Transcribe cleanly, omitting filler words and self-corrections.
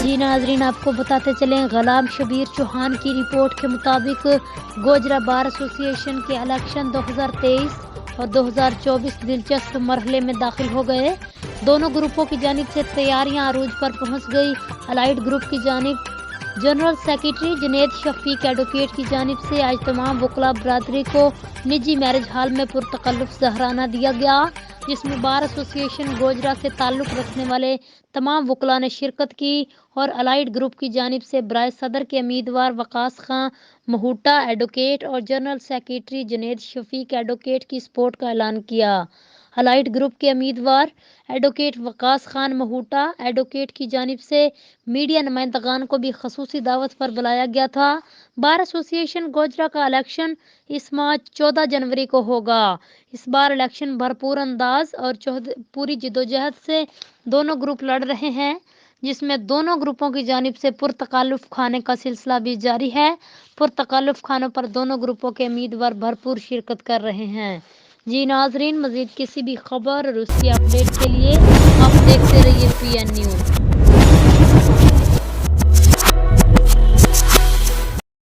جی ناظرین، آپ کو بتاتے چلیں غلام شبیر چوہان کی رپورٹ کے مطابق گوجرا بار ایسوسی ایشن کے الیکشن 2023 اور 2024 دلچسپ مرحلے میں داخل ہو گئے۔ دونوں گروپوں کی جانب سے تیاریاں عروج پر پہنچ گئی۔ الائیڈ گروپ کی جانب جنرل سیکریٹری جنید شفیق ایڈوکیٹ کی جانب سے آج تمام وکلاء برادری کو نجی میرج ہال میں پرتکلف ظہرانہ دیا گیا، جس میں بار ایسوسی ایشن گوجرا سے تعلق رکھنے والے تمام وکلاء نے شرکت کی اور الائیڈ گروپ کی جانب سے برائے صدر کے امیدوار وقاص خان مہوٹا ایڈوکیٹ اور جنرل سیکریٹری جنید شفیق ایڈوکیٹ کی سپورٹ کا اعلان کیا۔ الائیڈ گروپ کے امیدوار ایڈوکیٹ وقاص خان مہوٹا ایڈوکیٹ کی جانب سے میڈیا نمائندگان کو بھی خصوصی دعوت پر بلایا گیا تھا۔ بار ایسوسی ایشن گوجرا کا الیکشن اس ماہ 14 جنوری کو ہوگا۔ اس بار الیکشن بھرپور انداز اور پوری جدوجہد سے دونوں گروپ لڑ رہے ہیں، جس میں دونوں گروپوں کی جانب سے پرتکلف کھانے کا سلسلہ بھی جاری ہے۔ پرتکلف کھانوں پر دونوں گروپوں کے امیدوار بھرپور شرکت کر رہے ہیں۔ جی ناظرین، مزید کسی بھی خبر اور اس کی اپڈیٹ کے لیے آپ دیکھتے رہیے PN نیوز۔